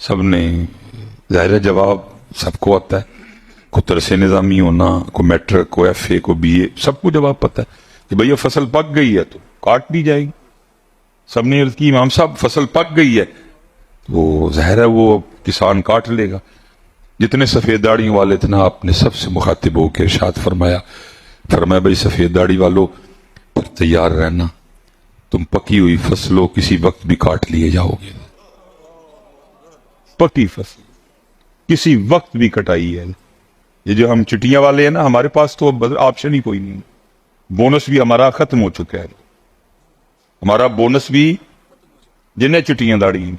سب نے ظاہر جواب سب کو آتا ہے، کو ترس نظامی ہونا، کو میٹرک، کو ایف اے، کو بی اے، سب کو جواب پتا ہے کہ بھئی فصل پک گئی ہے تو کاٹ دی جائے گی. سب نے عرض کی امام صاحب فصل پک گئی ہے، وہ ظاہر ہے وہ کسان کاٹ لے گا. جتنے سفید داڑیوں والے تھے نا، آپ نے سب سے مخاطب ہو کے ارشاد فرمایا بھئی سفید داڑھی والو پر تیار رہنا، تم پکی ہوئی فصلوں کسی وقت بھی کاٹ لیے جاؤ گے. پکی فصل کسی وقت بھی کٹائی ہے. یہ جو ہم چٹیاں والے ہیں نا، ہمارے پاس تو آپشن ہی کوئی نہیں. بونس بھی ہمارا ختم ہو چکا ہے. ہمارا بونس بھی جنہیں چٹیاں داڑی ہیں.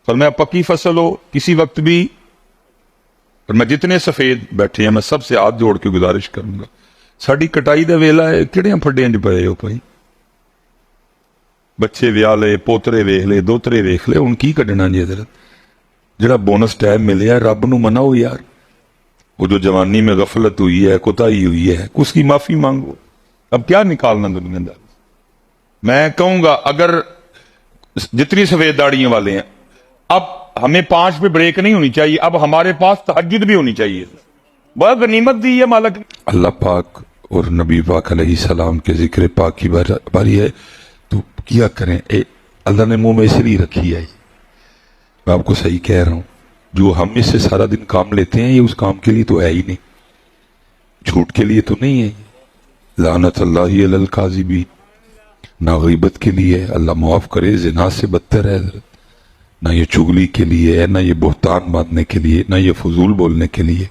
فرمایا پکی فصل ہو کسی وقت بھی. اور میں جتنے سفید بیٹھے ہیں میں سب سے ہاتھ جوڑ کے گزارش کروں گا، ساڑی کٹائی دا ویلا ہے، کہڑیاں پھڈیاں چ پئے ہو پائی. بچے ویاہ لے، پوترے ویخ لے، دوترے ویخ لے، ان کی کڈنا جی حضرت. جڑا بونس ٹائم ملے ہے رب نو مناؤ یار. وہ جو جوانی میں غفلت ہوئی ہے، کوتاہی ہوئی ہے، اس کی معافی مانگو. اب کیا نکالنا دنیا دار. میں کہوں گا اگر جتنی سفید داڑیوں والے ہیں، اب ہمیں 5 پہ بریک نہیں ہونی چاہیے، اب ہمارے پاس تہجد بھی ہونی چاہیے. بہت غنیمت دی ہے مالک. اللہ پاک اور نبی پاک علیہ السلام کے ذکر پاک کی باری ہے تو کیا کریں. اللہ نے منہ میں اس لیے رکھی ہے. میں آپ کو صحیح کہہ رہا ہوں، جو ہم اس سے سارا دن کام لیتے ہیں یہ اس کام کے لیے تو ہے ہی نہیں، جھوٹ کے لیے تو نہیں ہے. لعنت اللہ علی الکاذبین، نہ غیبت کے لیے، اللہ معاف کرے، زنا سے بدتر ہے حضرت. نہ یہ چغلی کے لیے ہے، نہ یہ بہتان باندھنے کے لیے، نہ یہ فضول بولنے کے لیے.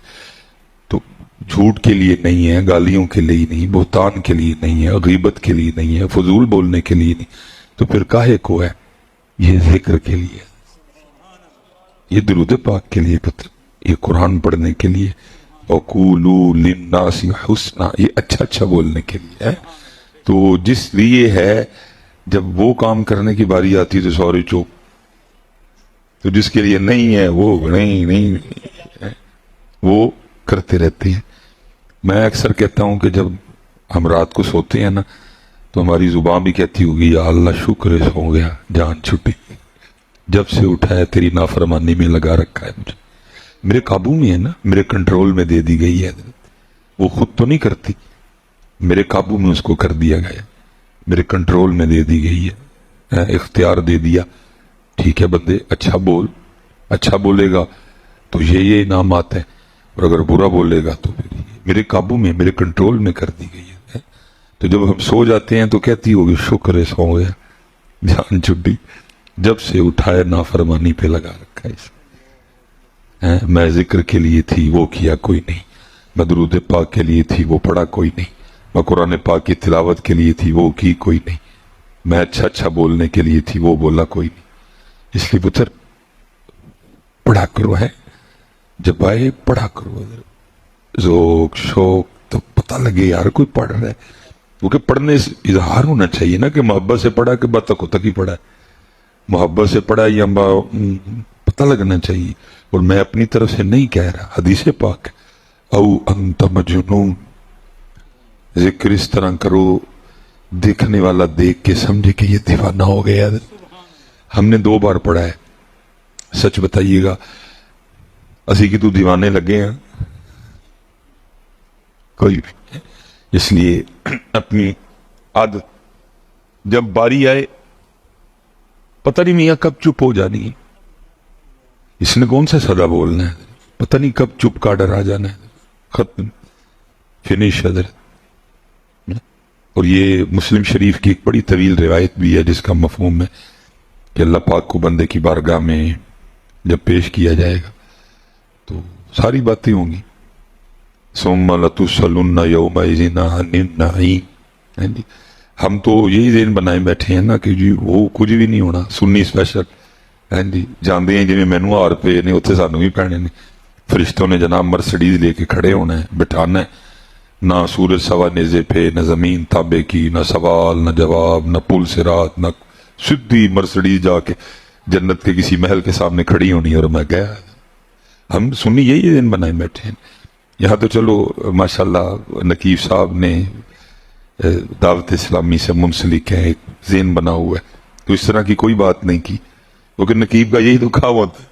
تو جھوٹ کے لیے نہیں ہے، گالیوں کے لیے نہیں، بہتان کے لیے نہیں ہے، غیبت کے لیے نہیں ہے، فضول بولنے کے لیے نہیں. تو پھر کاہے کو ہے؟ یہ ذکر کے لیے، یہ درود پاک کے لیے پتر، یہ قرآن پڑھنے کے لیے، وَقُولُوا لِلنَّاسِ حُسْنًا، یہ اچھا اچھا بولنے کے لیے ہے. تو جس لیے ہے جب وہ کام کرنے کی باری آتی تو سوری چوپ. تو جس کے لیے نہیں ہے وہ نہیں وہ کرتے رہتے ہیں. میں اکثر کہتا ہوں کہ جب ہم رات کو سوتے ہیں نا تو ہماری زبان بھی کہتی ہوگی یا اللہ شکر ہے سو گیا، جان چھٹی، جب سے اٹھا ہے تیری نافرمانی میں لگا رکھا ہے. مجھے میرے قابو میں ہے نا، میرے کنٹرول میں دے دی گئی ہے. وہ خود تو نہیں کرتی، میرے قابو میں اس کو کر دیا گیا، میرے کنٹرول میں دے دی گئی ہے، اختیار دے دیا. ٹھیک ہے بندے، اچھا بول، اچھا بولے گا تو یہ انعامات ہیں، اور اگر برا بولے گا تو پھر میرے قابو میں، میرے کنٹرول میں کر دی گئی ہے. تو جب ہم سو جاتے ہیں تو کہتی ہوگی شکر ہے سو گیا، جان چھٹی، جب سے اٹھائے نافرمانی پہ لگا رکھا ہے. میں ذکر کے لیے تھی وہ کیا کوئی نہیں، میں درود پاک کے لیے تھی وہ پڑھا کوئی نہیں، میں قرآن پاک کی تلاوت کے لیے تھی وہ کی کوئی نہیں، میں اچھا اچھا بولنے کے لیے تھی وہ بولا کوئی نہیں. اس لیے پتر پڑھا کرو، ہے جب آئے پڑھا کرو، ذوق شوق تو پتہ لگے یار کوئی پڑھ رہا ہے. کیونکہ پڑھنے سے اظہار ہونا چاہیے نا کہ محبت سے پڑھا کہ بات تک ہی پڑھا ہے. محبت سے پڑھا یا پتہ لگنا چاہیے. اور میں اپنی طرف سے نہیں کہہ رہا، حدیث پاک او انت مجنون، ذکر اس طرح کرو دیکھنے والا دیکھ کے سمجھے کہ یہ دیوانہ ہو گیا. ہم نے 2 بار پڑھا ہے، سچ بتائیے گا اسی کی تو دیوانے لگے ہیں کوئی بھی. اس لیے اپنی عادت جب باری آئے پتہ نہیں میاں کب چپ ہو جانی ہے، اس نے کون سا صدا بولنا ہے، پتہ نہیں کب چپ کا ڈر آ جانا ہے، ختم فنش حضرت. اور یہ مسلم شریف کی ایک بڑی طویل روایت بھی ہے جس کا مفہوم ہے کہ اللہ پاک کو بندے کی بارگاہ میں جب پیش کیا جائے گا تو ساری باتیں ہوں گی. ثم لتسألن یومئذ عن النعیم. ہم تو یہی ذہن بنائے بیٹھے ہیں نا کہ جی وہ کچھ بھی نہیں ہونا، سنی اسپیشل جاندے ہیں جی مینو آر پے نے اتنے سانو بھی پینے نے، فرشتوں نے جناب مرسڈیز لے کے کھڑے ہونا ہے، بٹھانا ہے، نہ سورج سوا نیزے پہ، نہ زمین تابے کی، نہ سوال نہ جواب، نہ پل صراط، نہ سدھی مرسڈیز جا کے جنت کے کسی محل کے سامنے کھڑی ہونی اور میں گیا. ہم سنی یہی دن بنائے بیٹھے ہیں. یہاں تو چلو ماشاءاللہ نقیب صاحب نے دعوت اسلامی سے منسلک ہے، ایک ذہن بنا ہوا ہے، تو اس طرح کی کوئی بات نہیں کی. کیونکہ نقیب کا یہی تو کام ہوتا ہے،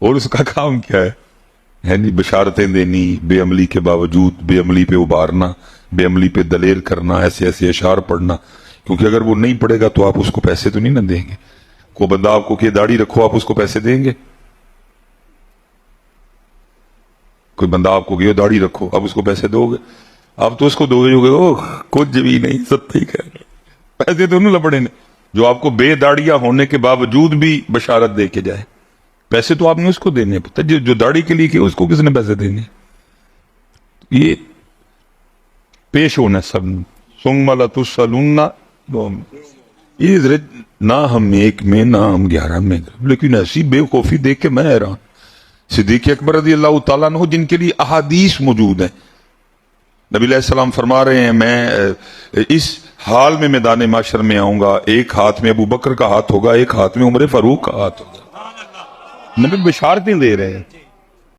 اور اس کا کام کیا ہے نہیں بشارتیں دینی، بے عملی کے باوجود بے عملی پہ ابھارنا، بے عملی پہ دلیر کرنا، ایسے ایسے اشعار پڑھنا. کیونکہ اگر وہ نہیں پڑھے گا تو آپ اس کو پیسے تو نہیں نہ دیں گے. کوئی بندہ آپ کو کہ داڑھی رکھو، آپ اس کو پیسے دیں گے؟ کوئی بندہ آپ کو کہ داڑھی رکھو، آپ اس کو پیسے دو گے؟ آپ تو اس کو دو گے جو کہ او کچھ بھی نہیں، سب ٹھیک ہے، پیسے تو نہیں لپڑے نے. جو آپ کو بے داڑیاں ہونے کے باوجود بھی بشارت دے کے جائے، پیسے تو آپ نے اس کو دینے. پتہ جو داڑھی کے لیے کہ اس کو کس نے پیسے دینے؟ یہ پیش ہونا سب ثم لتسألن. یہ نہ ہم ایک میں نہ ہم 11 میں، لیکن ایسی بے خوفی دیکھ کے میں حیران. صدیق اکبر رضی اللہ تعالیٰ عنہ جن کے لیے احادیث موجود ہیں، نبی علیہ السلام فرما رہے ہیں میں اس حال میں میدان معاشر میں آؤں گا، ایک ہاتھ میں ابو بکر کا ہاتھ ہوگا، ایک ہاتھ میں عمر فاروق کا ہاتھ ہوگا. نبی بشارتیں دے رہے ہیں.